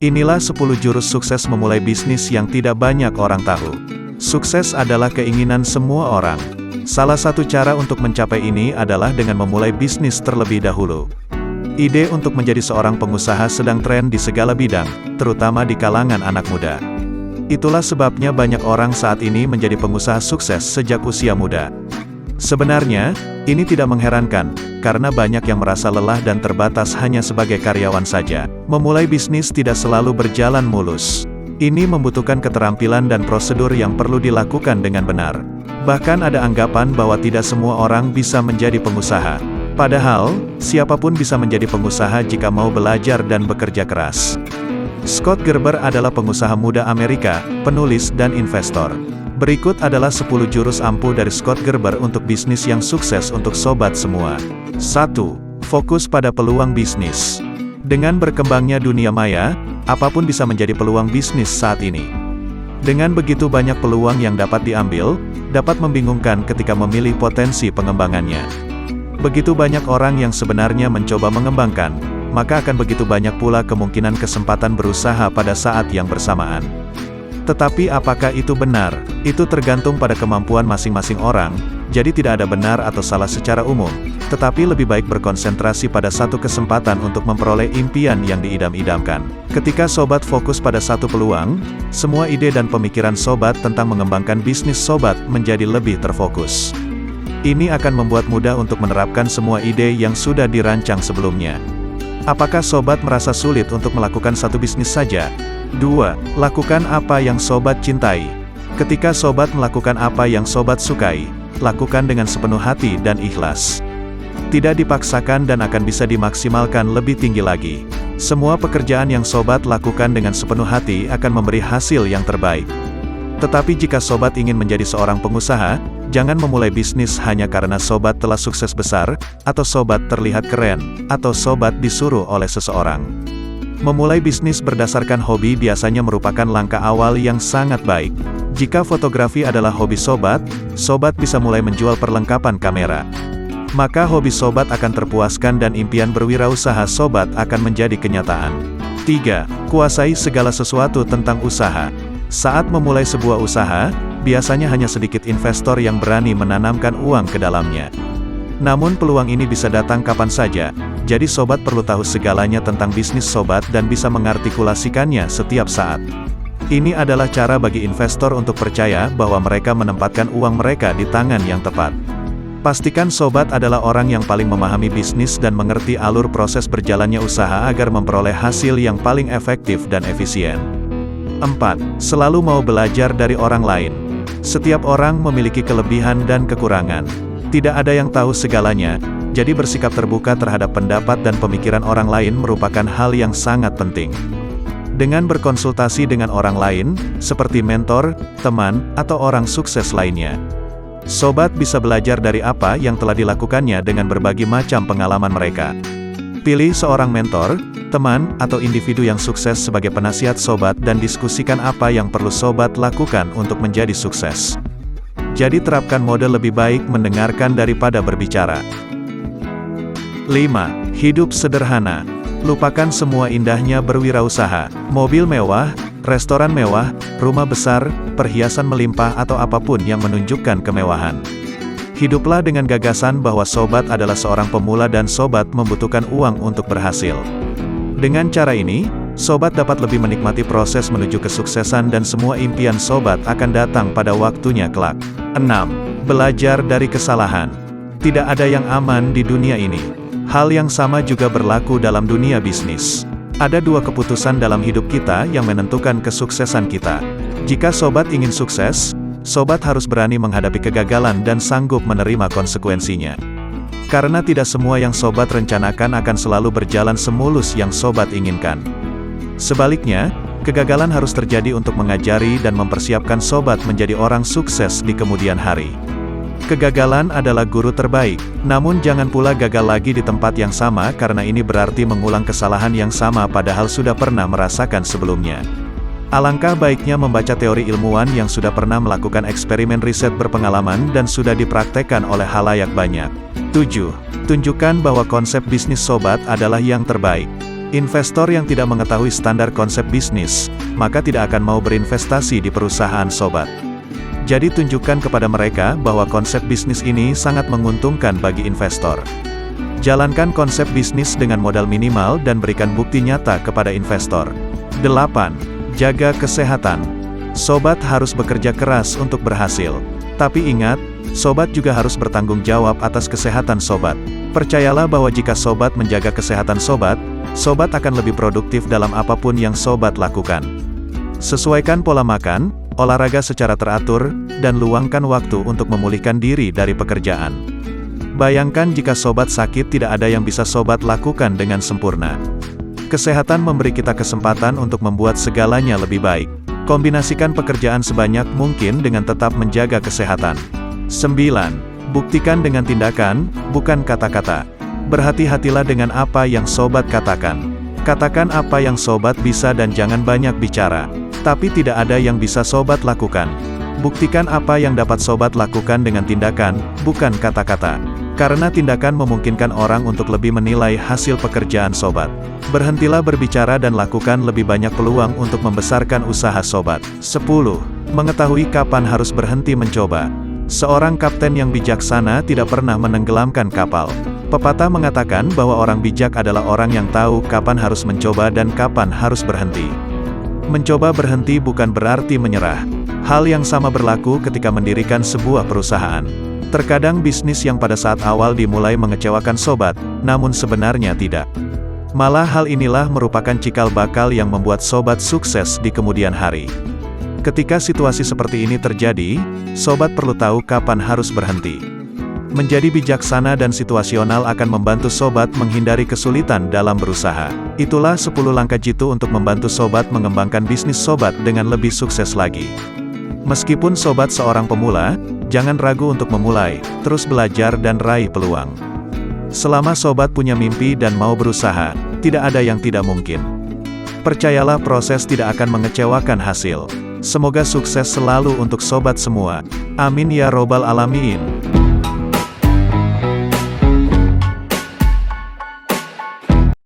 Inilah 10 jurus sukses memulai bisnis yang tidak banyak orang tahu. Sukses adalah keinginan semua orang. Salah satu cara untuk mencapai ini adalah dengan memulai bisnis terlebih dahulu. Ide untuk menjadi seorang pengusaha sedang tren di segala bidang, terutama di kalangan anak muda. Itulah sebabnya banyak orang saat ini menjadi pengusaha sukses sejak usia muda. Sebenarnya, ini tidak mengherankan, karena banyak yang merasa lelah dan terbatas hanya sebagai karyawan saja. Memulai bisnis tidak selalu berjalan mulus. Ini membutuhkan keterampilan dan prosedur yang perlu dilakukan dengan benar. Bahkan ada anggapan bahwa tidak semua orang bisa menjadi pengusaha. Padahal, siapapun bisa menjadi pengusaha jika mau belajar dan bekerja keras. Scott Gerber adalah pengusaha muda Amerika, penulis dan investor. Berikut adalah 10 jurus ampuh dari Scott Gerber untuk bisnis yang sukses untuk sobat semua. 1. Fokus pada peluang bisnis. Dengan berkembangnya dunia maya, apapun bisa menjadi peluang bisnis saat ini. Dengan begitu banyak peluang yang dapat diambil, dapat membingungkan ketika memilih potensi pengembangannya. Begitu banyak orang yang sebenarnya mencoba mengembangkan, maka akan begitu banyak pula kemungkinan kesempatan berusaha pada saat yang bersamaan. Tetapi apakah itu benar? Itu tergantung pada kemampuan masing-masing orang, jadi tidak ada benar atau salah secara umum, tetapi lebih baik berkonsentrasi pada satu kesempatan untuk memperoleh impian yang diidam-idamkan. Ketika sobat fokus pada satu peluang, semua ide dan pemikiran sobat tentang mengembangkan bisnis sobat menjadi lebih terfokus. Ini akan membuat mudah untuk menerapkan semua ide yang sudah dirancang sebelumnya. Apakah sobat merasa sulit untuk melakukan satu bisnis saja? 2. Lakukan apa yang sobat cintai. Ketika sobat melakukan apa yang sobat sukai, lakukan dengan sepenuh hati dan ikhlas. Tidak dipaksakan dan akan bisa dimaksimalkan lebih tinggi lagi. Semua pekerjaan yang sobat lakukan dengan sepenuh hati akan memberi hasil yang terbaik. Tetapi jika sobat ingin menjadi seorang pengusaha, jangan memulai bisnis hanya karena sobat telah sukses besar, atau sobat terlihat keren, atau sobat disuruh oleh seseorang. Memulai bisnis berdasarkan hobi biasanya merupakan langkah awal yang sangat baik. Jika fotografi adalah hobi sobat, sobat bisa mulai menjual perlengkapan kamera. Maka hobi sobat akan terpuaskan dan impian berwirausaha sobat akan menjadi kenyataan. 3. Kuasai segala sesuatu tentang usaha. Saat memulai sebuah usaha, biasanya hanya sedikit investor yang berani menanamkan uang ke dalamnya. Namun peluang ini bisa datang kapan saja, jadi sobat perlu tahu segalanya tentang bisnis sobat dan bisa mengartikulasikannya setiap saat. Ini adalah cara bagi investor untuk percaya bahwa mereka menempatkan uang mereka di tangan yang tepat. Pastikan sobat adalah orang yang paling memahami bisnis dan mengerti alur proses berjalannya usaha agar memperoleh hasil yang paling efektif dan efisien. 4. Selalu mau belajar dari orang lain. Setiap orang memiliki kelebihan dan kekurangan. Tidak ada yang tahu segalanya, jadi bersikap terbuka terhadap pendapat dan pemikiran orang lain merupakan hal yang sangat penting. Dengan berkonsultasi dengan orang lain, seperti mentor, teman, atau orang sukses lainnya, sobat bisa belajar dari apa yang telah dilakukannya dengan berbagai macam pengalaman mereka. Pilih seorang mentor, teman, atau individu yang sukses sebagai penasihat sobat dan diskusikan apa yang perlu sobat lakukan untuk menjadi sukses. Jadi terapkan mode lebih baik mendengarkan daripada berbicara. 5. Hidup sederhana. Lupakan semua indahnya berwirausaha. Mobil mewah, restoran mewah, rumah besar, perhiasan melimpah atau apapun yang menunjukkan kemewahan. Hiduplah dengan gagasan bahwa sobat adalah seorang pemula dan sobat membutuhkan uang untuk berhasil. Dengan cara ini, sobat dapat lebih menikmati proses menuju kesuksesan dan semua impian sobat akan datang pada waktunya kelak. 6. Belajar dari kesalahan. Tidak ada yang aman di dunia ini. Hal yang sama juga berlaku dalam dunia bisnis. Ada dua keputusan dalam hidup kita yang menentukan kesuksesan kita. Jika sobat ingin sukses, sobat harus berani menghadapi kegagalan dan sanggup menerima konsekuensinya. Karena tidak semua yang sobat rencanakan akan selalu berjalan semulus yang sobat inginkan. Sebaliknya, kegagalan harus terjadi untuk mengajari dan mempersiapkan sobat menjadi orang sukses di kemudian hari. Kegagalan adalah guru terbaik, namun jangan pula gagal lagi di tempat yang sama karena ini berarti mengulang kesalahan yang sama padahal sudah pernah merasakan sebelumnya. Alangkah baiknya membaca teori ilmuwan yang sudah pernah melakukan eksperimen riset berpengalaman dan sudah dipraktekkan oleh halayak banyak. 7. Tunjukkan bahwa konsep bisnis sobat adalah yang terbaik. Investor yang tidak mengetahui standar konsep bisnis, maka tidak akan mau berinvestasi di perusahaan sobat. Jadi tunjukkan kepada mereka bahwa konsep bisnis ini sangat menguntungkan bagi investor. Jalankan konsep bisnis dengan modal minimal dan berikan bukti nyata kepada investor. 8. Jaga kesehatan. Sobat harus bekerja keras untuk berhasil. Tapi ingat, sobat juga harus bertanggung jawab atas kesehatan sobat. Percayalah bahwa jika sobat menjaga kesehatan sobat akan lebih produktif dalam apapun yang sobat lakukan. Sesuaikan pola makan, olahraga secara teratur, dan luangkan waktu untuk memulihkan diri dari pekerjaan. Bayangkan jika sobat sakit tidak ada yang bisa sobat lakukan dengan sempurna. Kesehatan memberi kita kesempatan untuk membuat segalanya lebih baik. Kombinasikan pekerjaan sebanyak mungkin dengan tetap menjaga kesehatan. 9. Buktikan dengan tindakan, bukan kata-kata. Berhati-hatilah dengan apa yang sobat katakan. Katakan apa yang sobat bisa dan jangan banyak bicara. Tapi tidak ada yang bisa sobat lakukan. Buktikan apa yang dapat sobat lakukan dengan tindakan, bukan kata-kata. Karena tindakan memungkinkan orang untuk lebih menilai hasil pekerjaan sobat. Berhentilah berbicara dan lakukan lebih banyak peluang untuk membesarkan usaha sobat. 10. Mengetahui kapan harus berhenti mencoba. Seorang kapten yang bijaksana tidak pernah menenggelamkan kapal. Pepatah mengatakan bahwa orang bijak adalah orang yang tahu kapan harus mencoba dan kapan harus berhenti. Mencoba berhenti bukan berarti menyerah. Hal yang sama berlaku ketika mendirikan sebuah perusahaan. Terkadang bisnis yang pada saat awal dimulai mengecewakan sobat, namun sebenarnya tidak. Malah hal inilah merupakan cikal bakal yang membuat sobat sukses di kemudian hari. Ketika situasi seperti ini terjadi, sobat perlu tahu kapan harus berhenti. Menjadi bijaksana dan situasional akan membantu sobat menghindari kesulitan dalam berusaha. Itulah 10 langkah jitu untuk membantu sobat mengembangkan bisnis sobat dengan lebih sukses lagi. Meskipun sobat seorang pemula, jangan ragu untuk memulai, terus belajar dan raih peluang. Selama sobat punya mimpi dan mau berusaha, tidak ada yang tidak mungkin. Percayalah proses tidak akan mengecewakan hasil. Semoga sukses selalu untuk sobat semua. Amin ya robbal alamin.